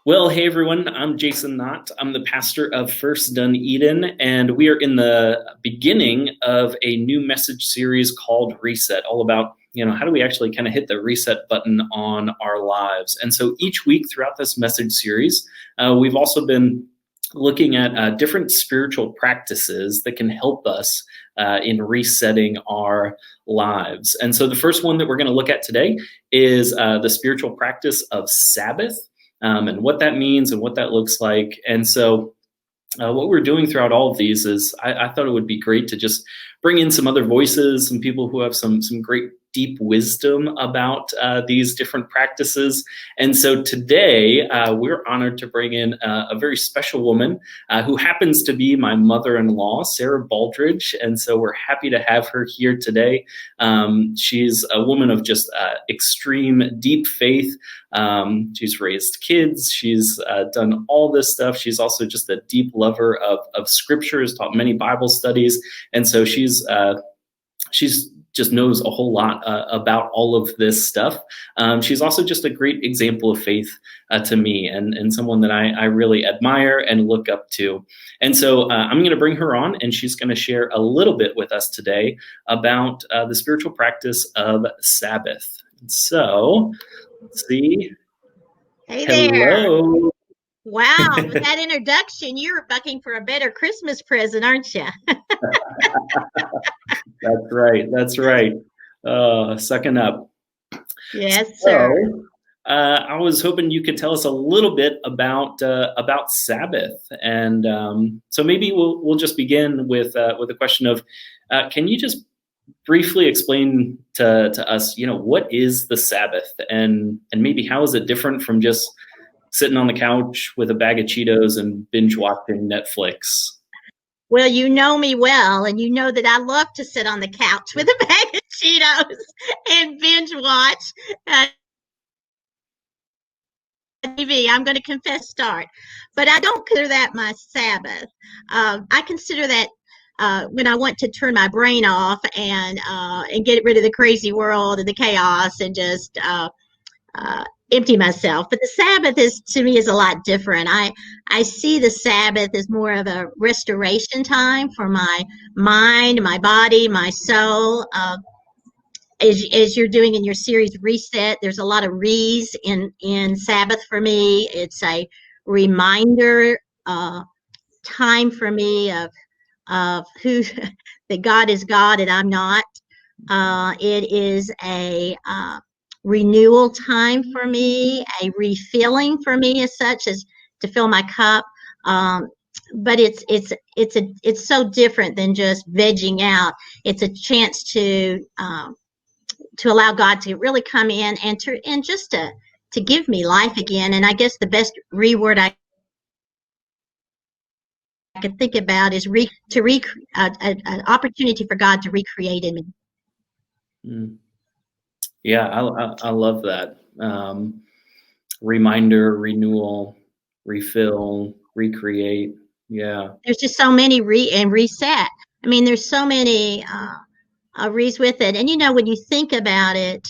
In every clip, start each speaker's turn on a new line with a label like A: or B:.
A: Well, hey everyone, I'm Jason Knott. I'm the pastor of First Dunedin, and we are in the beginning of a new message series called Reset, all about, how do we actually kind of hit the reset button on our lives. And so each week throughout this message series, we've also been looking at different spiritual practices that can help us in resetting our lives. And so the first one that we're going to look at today is the spiritual practice of Sabbath. And what that means and what that looks like. And so what we're doing throughout all of these is I thought it would be great to just bring in some other voices, some people who have some great deep wisdom about these different practices. And so today we're honored to bring in a very special woman who happens to be my mother-in-law, Sarah Baldridge. And so we're happy to have her here today. She's a woman of just extreme deep faith. She's raised kids. She's done all this stuff. She's also just a deep lover of scripture, has taught many Bible studies. And so she's just knows a whole lot about all of this stuff. She's also just a great example of faith to me and someone that I really admire and look up to. And so I'm going to bring her on, and she's going to share a little bit with us today about the spiritual practice of Sabbath. So let's see.
B: Hey there.
A: Hello.
B: Wow, with that introduction, you're looking for a better Christmas present, aren't you?
A: That's right. Sucking up.
B: Yes, sir.
A: So, I was hoping you could tell us a little bit about Sabbath, and so maybe we'll just begin with a question of, can you just briefly explain to us, what is the Sabbath, and maybe how is it different from just sitting on the couch with a bag of Cheetos and binge watching Netflix?
B: Well, you know me well, and you know that I love to sit on the couch with a bag of Cheetos and binge watch TV. I'm going to confess start, but I don't consider that my Sabbath. I consider that when I want to turn my brain off and get rid of the crazy world and the chaos and just empty myself. But the Sabbath to me is a lot different. I see the Sabbath as more of a restoration time for my mind, my body, my soul. As you're doing in your series Reset, there's a lot of re's in Sabbath for me. It's a reminder time for me of who that God is God and I'm not. It is a renewal time for me, a refilling for me, as such as to fill my cup. But it's so different than just vegging out. It's a chance to allow God to really come in and just to give me life again. And I guess the best reword I could think about is an opportunity for God to recreate in me.
A: Mm. Yeah, I love that. Reminder, renewal, refill, recreate. Yeah.
B: There's just so many reset. I mean, there's so many re's with it. And when you think about it,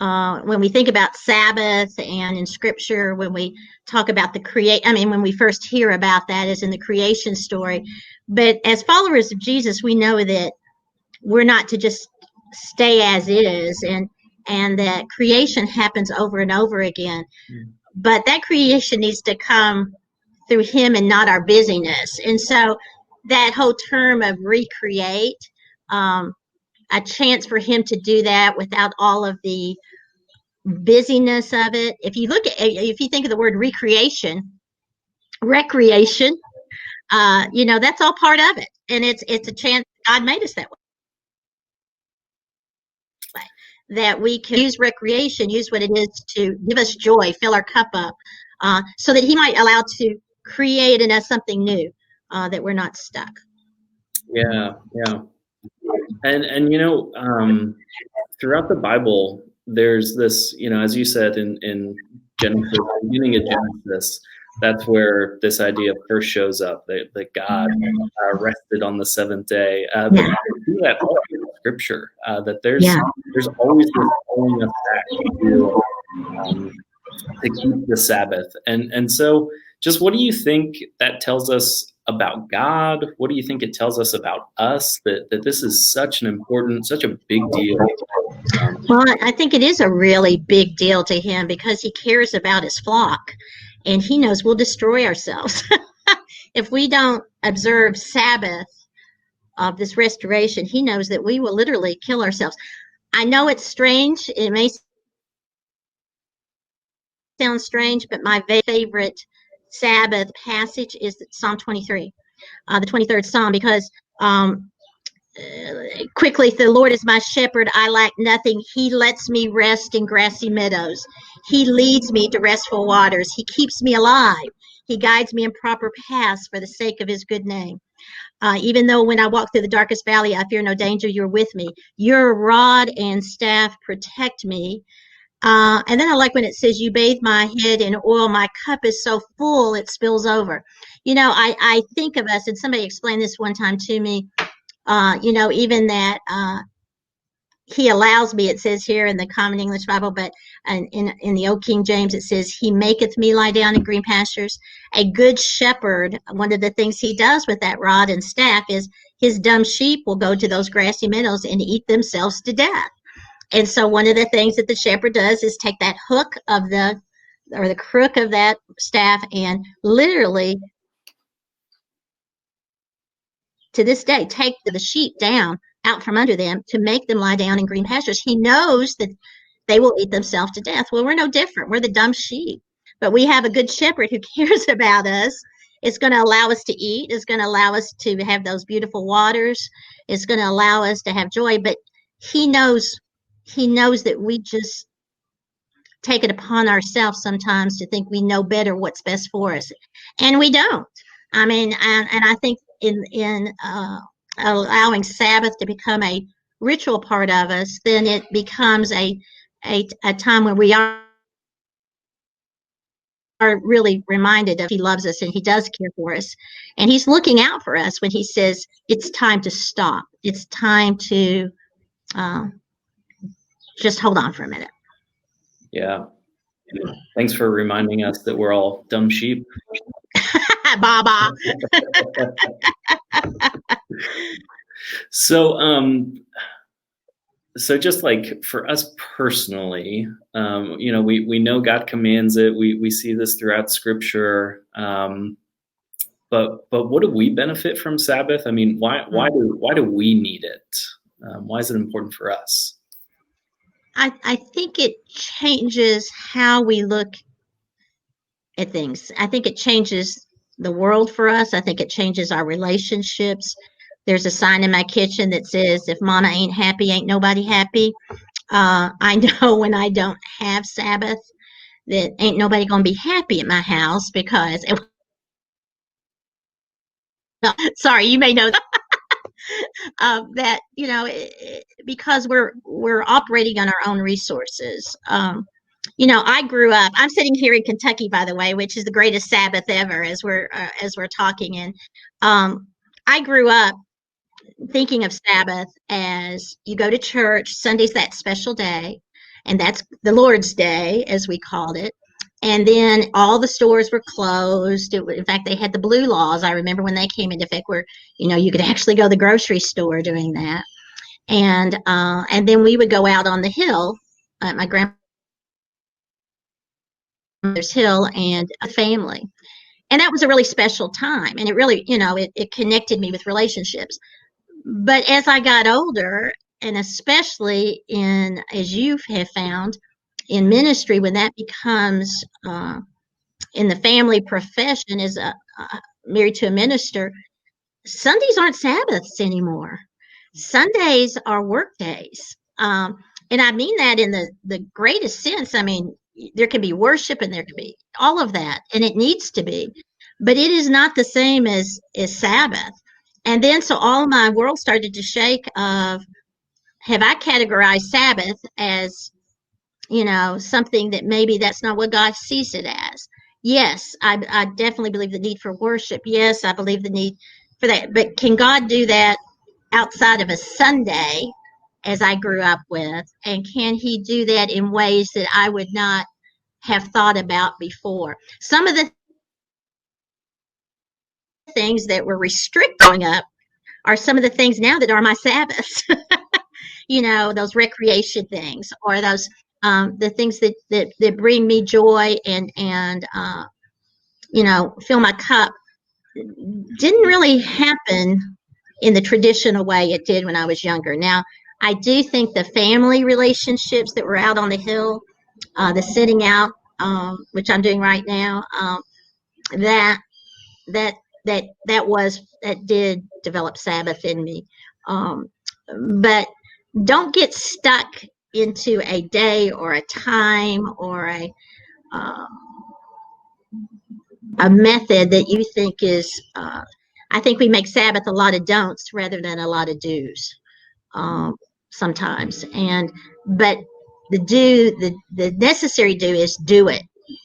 B: when we think about Sabbath and in Scripture, when we talk about when we first hear about that is in the creation story. But as followers of Jesus, we know that we're not to just stay as is, and that creation happens over and over again. But that creation needs to come through Him and not our busyness. And so that whole term of recreate, a chance for Him to do that without all of the busyness of it. If you think of the word recreation, that's all part of it. And it's a chance God made us that way. That we can use recreation, use what it is to give us joy, fill our cup up, so that He might allow to create in us something new, that we're not stuck.
A: Yeah. And throughout the Bible, there's this, as you said in Genesis, the beginning of Genesis, that's where this idea first shows up, that God rested on the seventh day. But you see that all in Scripture, that there's always this pulling us back to to keep the Sabbath. And so just what do you think that tells us about God? What do you think it tells us about us, that this is such an important, such a big deal?
B: Well, I think it is a really big deal to him because he cares about his flock and he knows we'll destroy ourselves. If we don't observe Sabbath of this restoration, he knows that we will literally kill ourselves. I know it's strange. It may sound strange, but my favorite Sabbath passage is Psalm 23, the 23rd Psalm, because quickly, the Lord is my shepherd, I lack nothing. He lets me rest in grassy meadows. He leads me to restful waters. He keeps me alive. He guides me in proper paths for the sake of his good name. Even though when I walk through the darkest valley, I fear no danger, you're with me. Your rod and staff protect me. And then I like when it says, you bathe my head in oil. My cup is so full, it spills over. I think of us, and somebody explained this one time to me, even that he allows me, it says here in the Common English Bible, but in the Old King James, it says, he maketh me lie down in green pastures. A good shepherd, one of the things he does with that rod and staff is his dumb sheep will go to those grassy meadows and eat themselves to death. And so one of the things that the shepherd does is take that hook of the crook of that staff and literally, to this day, take the sheep down out from under them to make them lie down in green pastures. He knows that they will eat themselves to death. Well, we're no different. We're the dumb sheep. But we have a good shepherd who cares about us. It's going to allow us to eat. It's going to allow us to have those beautiful waters. It's going to allow us to have joy. But he knows that we just take it upon ourselves sometimes to think we know better what's best for us. And we don't. I mean, and I think in allowing Sabbath to become a ritual part of us, then it becomes a time when we are really reminded of he loves us and he does care for us. And he's looking out for us when he says, it's time to stop. It's time to just hold on for a minute.
A: Yeah. Thanks for reminding us that we're all dumb sheep.
B: Baba.
A: So just like for us personally, we know God commands it. We see this throughout Scripture. But what do we benefit from Sabbath? I mean, why do we need it? Why is it important for us?
B: I think it changes how we look at things. I think it changes the world for us. I think it changes our relationships. There's a sign in my kitchen that says, if mama ain't happy, ain't nobody happy. I know when I don't have Sabbath that ain't nobody going to be happy at my house because, sorry, you may know that, because we're operating on our own resources. I grew up, I'm sitting here in Kentucky, by the way, which is the greatest Sabbath ever as we're talking. And I grew up thinking of Sabbath as you go to church, Sunday's that special day, and that's the Lord's Day, as we called it. And then all the stores were closed. In fact, they had the blue laws. I remember when they came into effect where, you could actually go to the grocery store doing that. And then we would go out on the hill at my grandmother's hill and a family. And that was a really special time. And it really, it connected me with relationships. But as I got older, and especially as you have found, in ministry, when that becomes in the family profession as married to a minister, Sundays aren't Sabbaths anymore. Sundays are work days. And I mean that in the greatest sense. I mean, there can be worship and there can be all of that, and it needs to be. But it is not the same as Sabbath. And then so all my world started to shake of, have I categorized Sabbath as, something that maybe that's not what God sees it as? Yes, I definitely believe the need for worship. Yes, I believe the need for that. But can God do that outside of a Sunday, as I grew up with? And can he do that in ways that I would not have thought about before. Some of the things that were restricted growing up are some of the things now that are my Sabbaths. Those recreation things, or those the things that bring me joy and fill my cup, didn't really happen in the traditional way it did when I was younger. Now, I do think the family relationships that were out on the hill, the sitting out, which I'm doing right now, that that that did develop Sabbath in me. But don't get stuck into a day or a time or uh, a method that you think is. I think we make Sabbath a lot of don'ts rather than a lot of do's sometimes. But the necessary do is do it.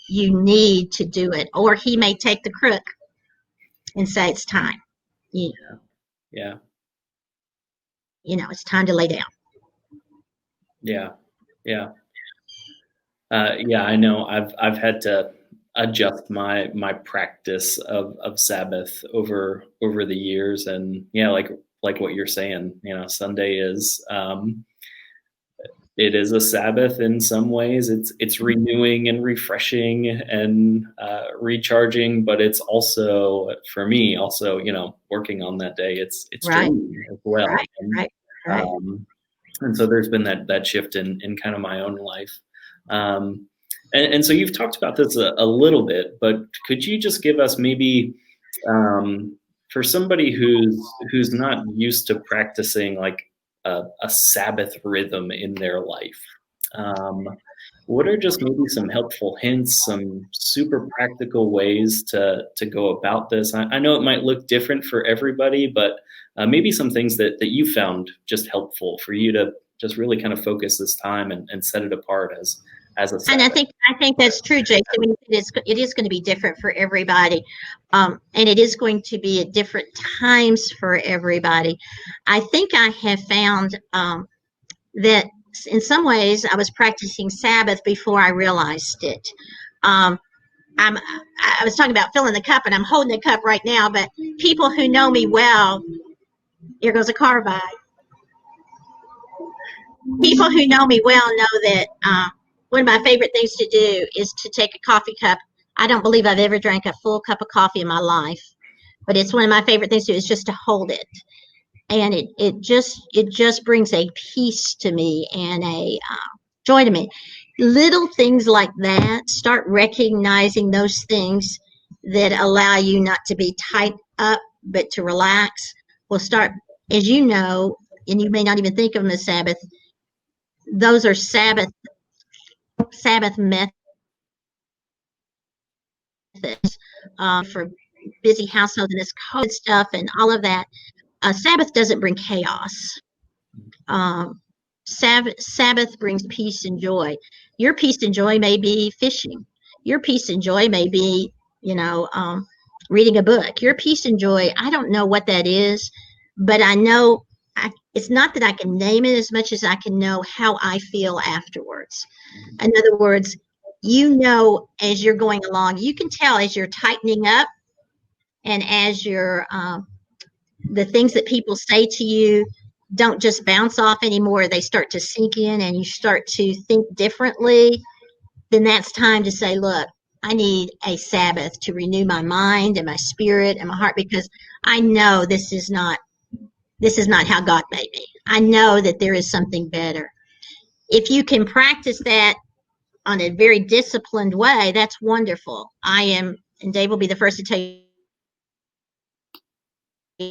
B: You need to do it, or he may take the crook and say it's time. You,
A: Yeah.
B: it's time to lay down.
A: Yeah. Yeah. Yeah, I know. I've had to adjust my practice of Sabbath over the years, and yeah, like what you're saying, Sunday is it is a Sabbath in some ways. It's renewing and refreshing and recharging, but it's also, for me, also, working on that day. It's
B: Right.
A: draining as well.
B: Right. Right. Right.
A: And so there's been that shift in kind of my own life. And so you've talked about this a little bit, but could you just give us maybe, for somebody who's not used to practicing like a Sabbath rhythm in their life, what are just maybe some helpful hints, some super practical ways to go about this? I know it might look different for everybody, but maybe some things that you found just helpful for you to just really kind of focus this time and set it apart as a Sabbath.
B: And I think that's true, Jason. I mean, it is going to be different for everybody, and it is going to be at different times for everybody. I think I have found that in some ways I was practicing Sabbath before I realized it. I was talking about filling the cup, and I'm holding the cup right now. But people who know me well, here goes a car by. People who know me well know that one of my favorite things to do is to take a coffee cup. I don't believe I've ever drank a full cup of coffee in my life, but it's one of my favorite things to do is just to hold it. And it just brings a peace to me and a joy to me. Little things like that, start recognizing those things that allow you not to be tight up, but to relax, will start, as you know, and you may not even think of them as Sabbath. Those are Sabbath methods for busy households and this COVID stuff and all of that. Sabbath doesn't bring chaos. Sabbath brings peace and joy. Your peace and joy may be fishing. Your peace and joy may be, reading a book. Your peace and joy, I don't know what that is, but I know it's not that I can name it as much as I can know how I feel afterwards. In other words, as you're going along, you can tell as you're tightening up and as you're, the things that people say to you don't just bounce off anymore. They start to sink in and you start to think differently. Then that's time to say, look, I need a Sabbath to renew my mind and my spirit and my heart, because I know this is not how God made me. I know that there is something better. If you can practice that on a very disciplined way, that's wonderful. And Dave will be the first to tell you,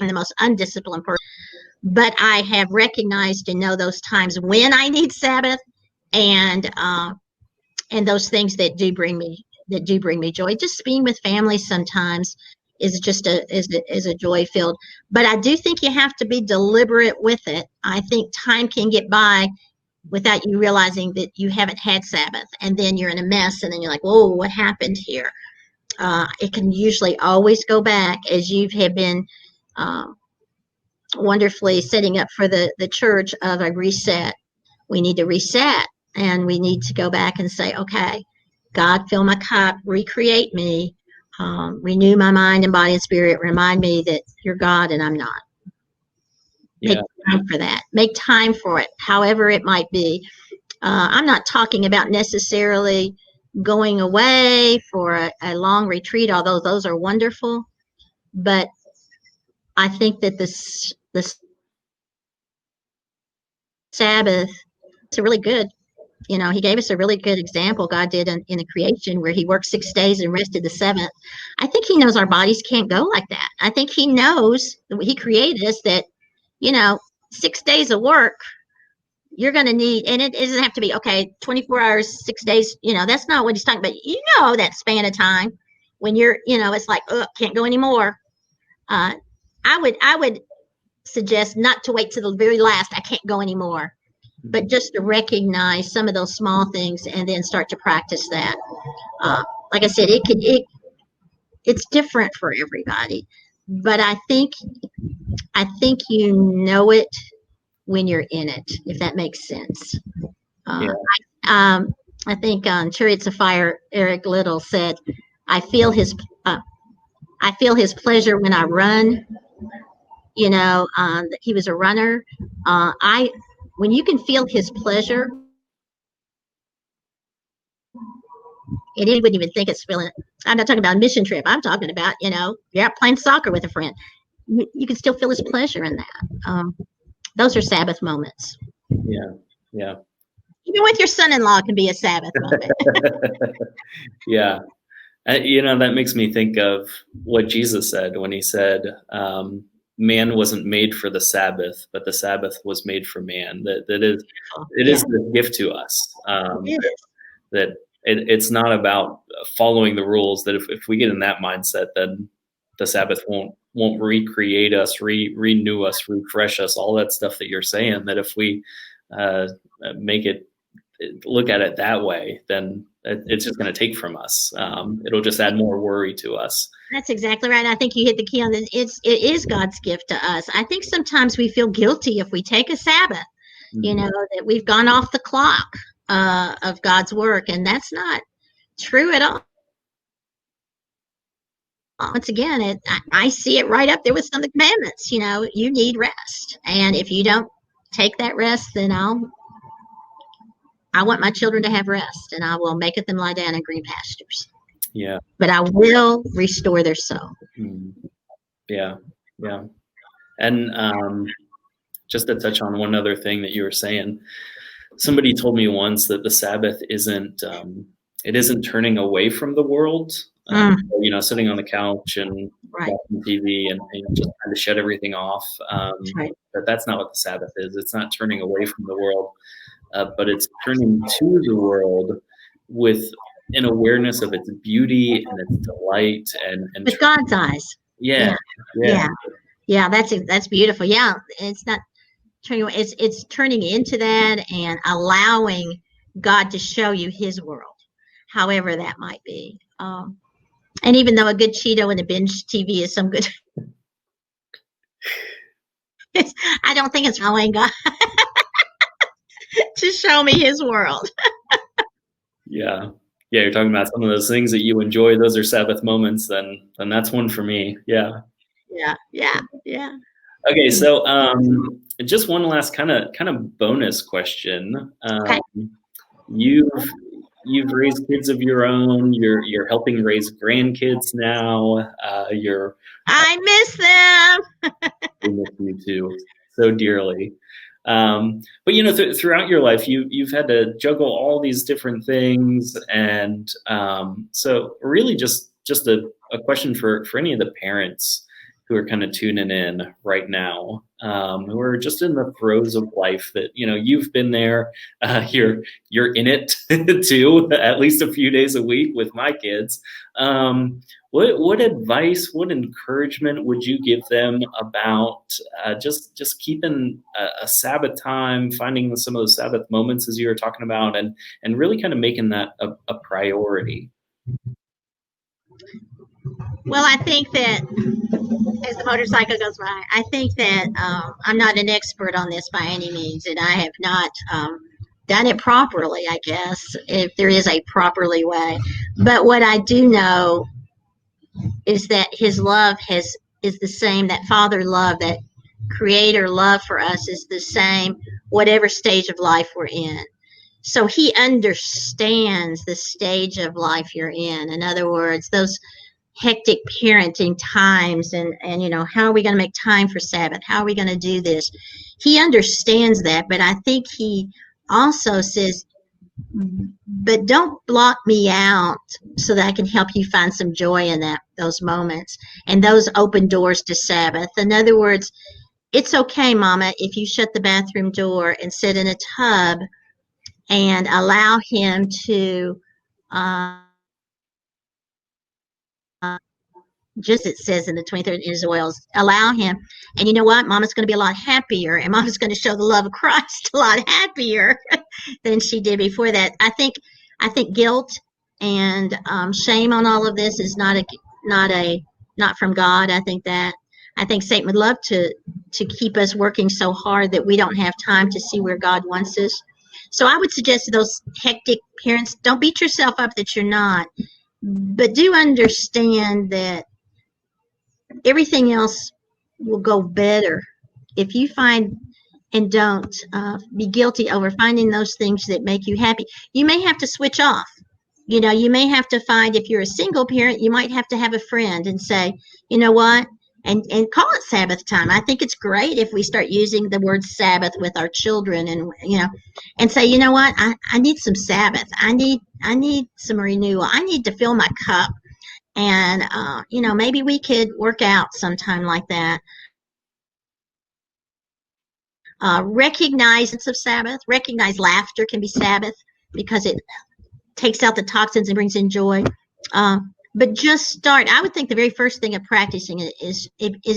B: I'm the most undisciplined person. But I have recognized and know those times when I need Sabbath, and those things that do bring me joy. Just being with family sometimes is just a joy filled. But I do think you have to be deliberate with it. I think time can get by without you realizing that you haven't had Sabbath, and then you're in a mess, and then you're like, whoa, what happened here? It can usually always go back, as you have been wonderfully setting up for the church of a reset. We need to reset, and we need to go back and say, okay, God, fill my cup, recreate me, renew my mind and body and spirit, remind me that you're God and I'm not.
A: Yeah.
B: Make time for that. Make time for it, however it might be. I'm not talking about necessarily going away for a long retreat, although those are wonderful. But I think that the Sabbath is a really good, he gave us a really good example. God did in the creation where he worked 6 days and rested the seventh. I think he knows our bodies can't go like that. I think he knows he created us that, 6 days of work, you're going to need, and it doesn't have to be, okay, 24 hours, 6 days, that's not what he's talking about. That span of time when you're, it's like, oh, can't go anymore. I would suggest not to wait to the very last, I can't go anymore, but just to recognize some of those small things and then start to practice that. Like I said, it's different for everybody, but I think you know it when you're in it, if that makes sense.
A: Yeah.
B: I think on Chariots of Fire, Eric Liddell said, I feel his pleasure when I run. He was a runner. When you can feel his pleasure, and he wouldn't even think it's feeling it. I'm not talking about a mission trip. I'm talking about, you're out playing soccer with a friend. You can still feel his pleasure in that. Those are Sabbath moments.
A: Yeah. Yeah.
B: Even with your son-in-law can be a Sabbath moment.
A: Yeah. That makes me think of what Jesus said when he said, man wasn't made for the Sabbath, but the Sabbath was made for man. It is the gift to us. That it's not about following the rules. That if we get in that mindset, then the Sabbath won't recreate us, renew us, refresh us, all that stuff that you're saying. That if we make it, look at it that way, then it's just going to take from us. It'll just add more worry to us.
B: That's exactly right. I think you hit the key on this. It is God's gift to us. I think sometimes we feel guilty if we take a Sabbath, that we've gone off the clock of God's work, and that's not true at all. Once again, I see it right up there with some of the commandments. You need rest, and if you don't take that rest, then I want my children to have rest, and I will make them lie down in green pastures.
A: Yeah.
B: But I will restore their soul.
A: Yeah. Yeah. And just to touch on one other thing that you were saying, somebody told me once that the Sabbath isn't turning away from the world, sitting on the couch and watching TV and just trying to shut everything off. But that's not what the Sabbath is. It's not turning away from the world. But it's turning to the world with an awareness of its beauty and its delight and
B: with God's eyes.
A: Yeah.
B: That's beautiful. Yeah, it's not turning away. It's turning into that and allowing God to show you His world, however that might be. And even though a good Cheeto and a binge TV is some good, I don't think it's allowing God to show me His world.
A: Yeah, you're talking about some of those things that you enjoy. Those are Sabbath moments. Then that's one for me. Yeah. Okay, so just one last kind of bonus question.
B: Okay.
A: You've raised kids of your own. You're helping raise grandkids now.
B: I miss them.
A: I miss you too, so dearly. But throughout your life, you've had to juggle all these different things, and so really just a question for any of the parents who are kind of tuning in right now, who are just in the throes of life. That you've been there, you're in it too, at least a few days a week with my kids. What advice, what encouragement would you give them about just keeping a Sabbath time, finding some of those Sabbath moments as you were talking about, and really kind of making that a priority?
B: Well, I think that as the motorcycle goes by, I think that I'm not an expert on this by any means, and I have not done it properly, I guess, if there is a properly way. But what I do know is that his love is the same, that father love, that creator love for us is the same whatever stage of life we're in. So he understands the stage of life you're in. In other words, those hectic parenting times, and how are we going to make time for Sabbath? How are we going to do this? He understands that, but I think he also says, but don't block me out so that I can help you find some joy in those moments and those open doors to Sabbath. In other words, it's okay, Mama, if you shut the bathroom door and sit in a tub and allow him to uh, just it says in the 23rd Israel's, allow him. And you know what? Mama's going to be a lot happier, and Mama's going to show the love of Christ a lot happier than she did before that. I think guilt and shame on all of this is not from God. I think Satan would love to keep us working so hard that we don't have time to see where God wants us. So I would suggest to those hectic parents, don't beat yourself up that you're not, but do understand that everything else will go better if you find and don't be guilty over finding those things that make you happy. You may have to switch off. You may have to find, if you're a single parent, you might have to have a friend and say, you know what, and call it Sabbath time. I think it's great if we start using the word Sabbath with our children, and say, you know what, I need some Sabbath. I need some renewal. I need to fill my cup. And maybe we could work out sometime like that. Recognize of Sabbath. Recognize laughter can be Sabbath because it takes out the toxins and brings in joy. But just start. I would think the very first thing of practicing it is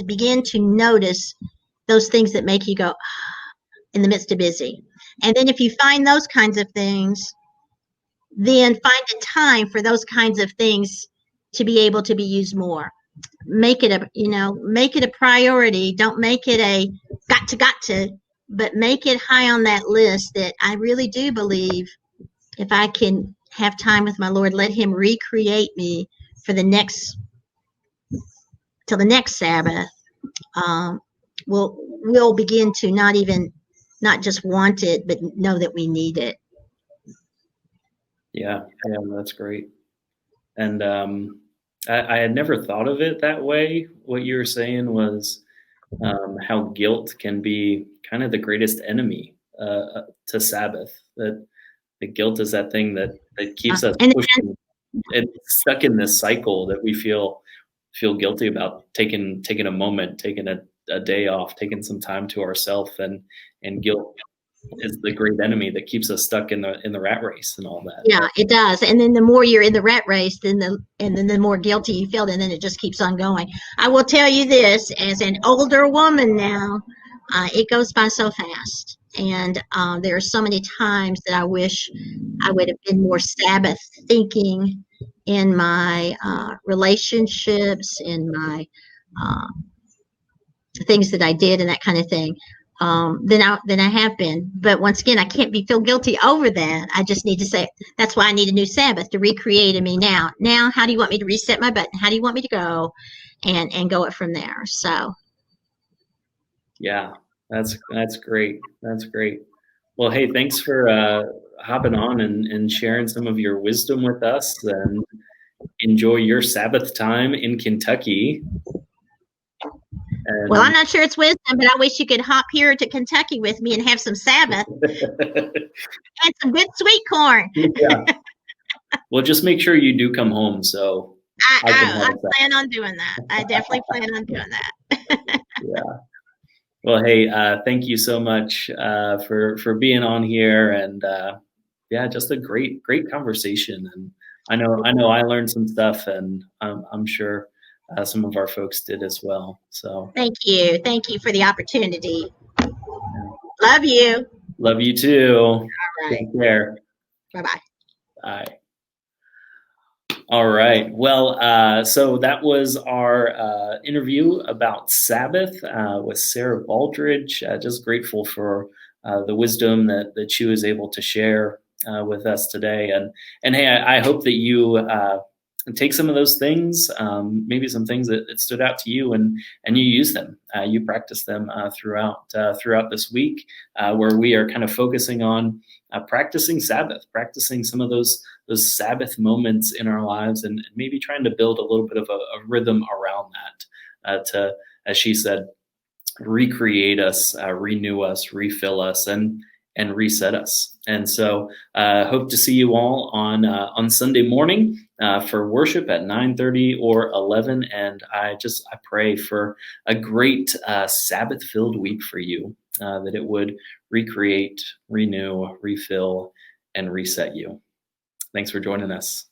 B: begin to notice those things that make you go in the midst of busy. And then if you find those kinds of things, then find a time for those kinds of things to be able to be used more. Make it a priority. Don't make it a got to, but make it high on that list, that I really do believe if I can have time with my Lord, let him recreate me for till the next Sabbath. We'll begin to not just want it, but know that we need it.
A: Yeah, that's great. And I had never thought of it that way. What you were saying was how guilt can be kind of the greatest enemy to Sabbath. That the guilt is that thing that keeps us pushing and stuck in this cycle that we feel guilty about taking a moment, taking a day off, taking some time to ourselves, and guilt is the great enemy that keeps us stuck in the rat race and all that.
B: Yeah, it does. And then the more you're in the rat race, then the more guilty you feel, and then it just keeps on going. I will tell you this, as an older woman now, it goes by so fast. And there are so many times that I wish I would have been more Sabbath thinking in my relationships, in my things that I did and that kind of thing. Than I have been. But once again, I can't feel guilty over that. I just need to say, that's why I need a new Sabbath to recreate in me now. Now, how do you want me to reset my button? How do you want me to go? And go it from there. So.
A: Yeah, that's great. That's great. Well, hey, thanks for hopping on and sharing some of your wisdom with us, and enjoy your Sabbath time in Kentucky.
B: Well, I'm not sure it's wisdom, but I wish you could hop here to Kentucky with me and have some Sabbath and some good sweet corn.
A: Yeah. Well, just make sure you do come home. So
B: I plan on doing that. I definitely plan on doing that.
A: Yeah. Well, hey, thank you so much for being on here, and just a great conversation. And I know I learned some stuff, and I'm sure some of our folks did as well. So
B: thank you for the opportunity. Love you.
A: Love you too.
B: All right.
A: Take care.
B: Bye-bye.
A: Bye. All right. Well, so that was our interview about Sabbath with Sarah Baldridge. Just grateful for the wisdom that she was able to share with us today. And hey, I hope that you take some of those things, maybe some things that stood out to you, and you use them. You practice them throughout this week, where we are kind of focusing on practicing Sabbath, practicing some of those Sabbath moments in our lives, and maybe trying to build a little bit of a rhythm around that to, as she said, recreate us, renew us, refill us, and reset us. And so, hope to see you all on Sunday morning for worship at 9:30 or 11. And I pray for a great Sabbath-filled week for you, that it would recreate, renew, refill, and reset you. Thanks for joining us.